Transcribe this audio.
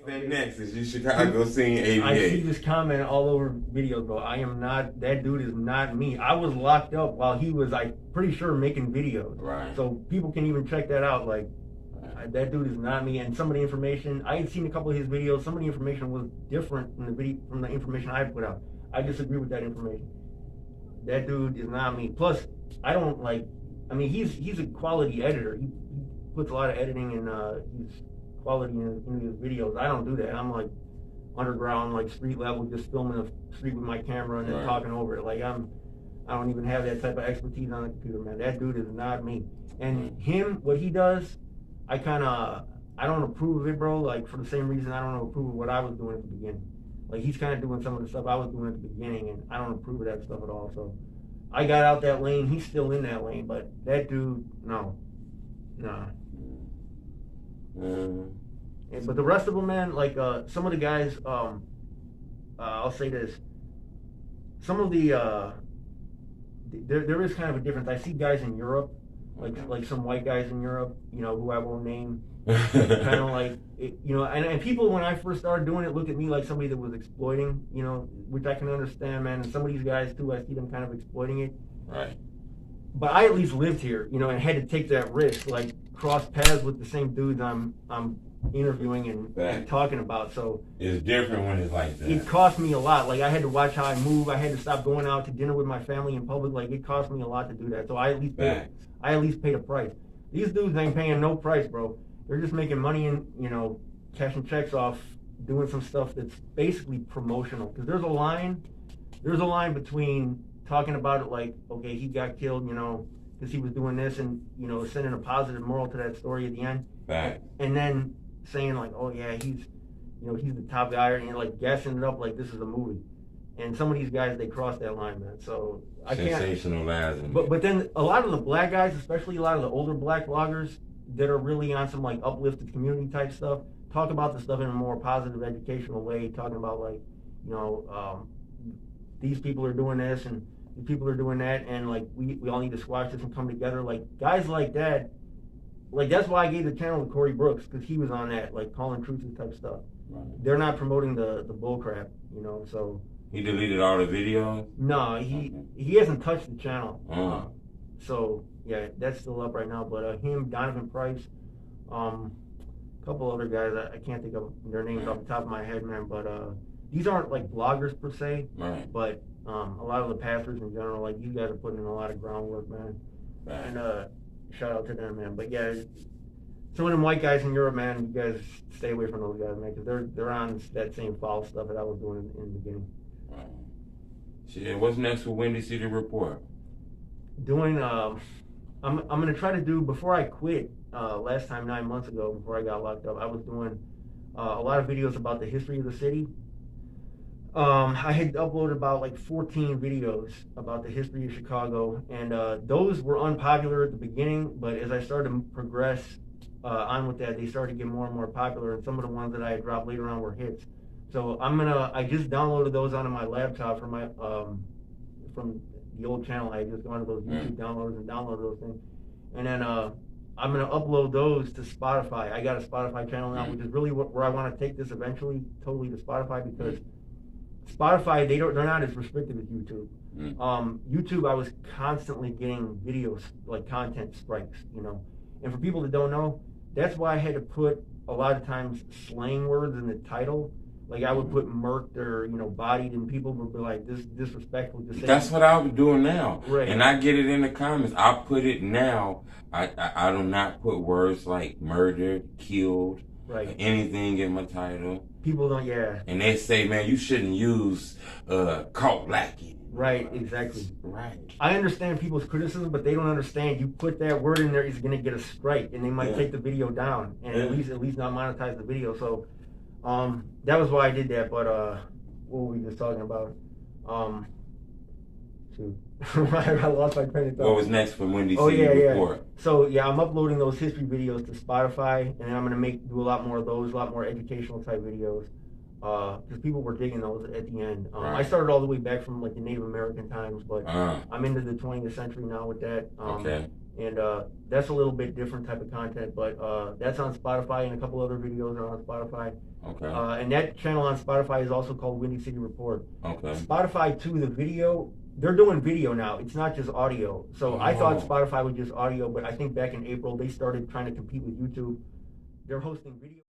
Next is you Chicago Scene 88. I see this comment all over videos, bro. I am not, that dude is not me. I was locked up while he was, I'm pretty sure, making videos. Right. So people can even check that out. Like, that dude is not me. And some of the information, I had seen a couple of his videos. Some of the information was different from the information I put out. I disagree with that information. That dude is not me. Plus, I don't like, I mean, he's a quality editor. He puts a lot of editing and he's quality in his videos. I don't do that. I'm like underground, like street level, just filming a street with my camera and then talking over it. Like I don't even have that type of expertise on the computer, man. That dude is not me. And him, what he does, I don't approve of it, bro. Like for the same reason I don't approve of what I was doing at the beginning. Like he's kind of doing some of the stuff I was doing at the beginning, and I don't approve of that stuff at all. So I got out that lane. He's still in that lane, but that dude, no, nah. But the rest of them, man, like some of the guys, I'll say this: some of the there is kind of a difference. I see guys in Europe, like some white guys in Europe, you know, who I won't name, kind of like, you know, and people when I first started doing it look at me like somebody that was exploiting, you know, which I can understand, man. And some of these guys too, I see them kind of exploiting it. Right. But I at least lived here, you know, and had to take that risk, like cross paths with the same dudes I'm interviewing and talking about. So it's different when it's like that. It cost me a lot. Like I had to watch how I move. I had to stop going out to dinner with my family in public. Like it cost me a lot to do that. So I at least paid a price. These dudes ain't paying no price, bro. They're just making money and, you know, cashing checks off doing some stuff that's basically promotional. Because there's a line between talking about it like, okay, he got killed, you know, because he was doing this, and, you know, sending a positive moral to that story at the end. And then saying like, oh yeah, he's the top guy, and you're like gassing it up like this is a movie. And some of these guys, they cross that line, man. So I can't. Sensationalizing. But then a lot of the black guys, especially a lot of the older black bloggers that are really on some like uplifted community type stuff, talk about the stuff in a more positive, educational way, talking about like, you know, these people are doing this and these people are doing that, and like we all need to squash this and come together. Like guys like that, like that's why I gave the channel to Corey Brooks, because he was on that, like calling truths type stuff. Right. They're not promoting the bull crap, you know. So he deleted all the videos? No, he hasn't touched the channel. So yeah, that's still up right now. But him, Donovan Price, a couple other guys, I can't think of their names off the top of my head, man. But these aren't like bloggers per se. Right. But a lot of the pastors in general, like you guys are putting in a lot of groundwork, man. Right. And shout out to them, man. But yeah, some of them white guys in Europe, man, you guys stay away from those guys, man, because they're on that same foul stuff that I was doing in the beginning. Right. Shit, what's next for Windy City Report? Doing, I'm gonna try to do, before I quit last time 9 months ago, before I got locked up, I was doing a lot of videos about the history of the city. I had uploaded about like 14 videos about the history of Chicago, and those were unpopular at the beginning, but as I started to progress on with that, they started to get more and more popular, and some of the ones that I had dropped later on were hits. So I just downloaded those onto my laptop from the old channel. I had just gone to those YouTube downloads and downloaded those things, and then I'm gonna upload those to Spotify. I got a Spotify channel now, which is really where I want to take this eventually, totally to Spotify, because Spotify, they're not as restrictive as YouTube. YouTube, I was constantly getting videos, like content strikes, you know. And for people that don't know, that's why I had to put a lot of times slang words in the title. Like I would put murked or, you know, bodied, and people would be like, this is disrespectful to say. That's what I was doing now. Right. And I get it in the comments. I put it now. I do not put words like murdered, killed, right, anything in my title. People don't, yeah. And they say, man, you shouldn't use caught lacking. Right, exactly. Right. I understand people's criticism, but they don't understand. You put that word in there, it's going to get a strike, and they might take the video down, and at least not monetize the video. So that was why I did that. But what were we just talking about? I lost my train of thought. What was next for Windy City Report? So yeah, I'm uploading those history videos to Spotify, and I'm gonna do a lot more of those, a lot more educational type videos, because people were digging those at the end. I started all the way back from like the Native American times, but I'm into the 20th century now with that. and that's a little bit different type of content. But that's on Spotify, and a couple other videos are on Spotify. Okay. And that channel on Spotify is also called Windy City Report. Okay. Spotify too, the video, they're doing video now. It's not just audio. So I thought Spotify was just audio, but I think back in April they started trying to compete with YouTube. They're hosting video.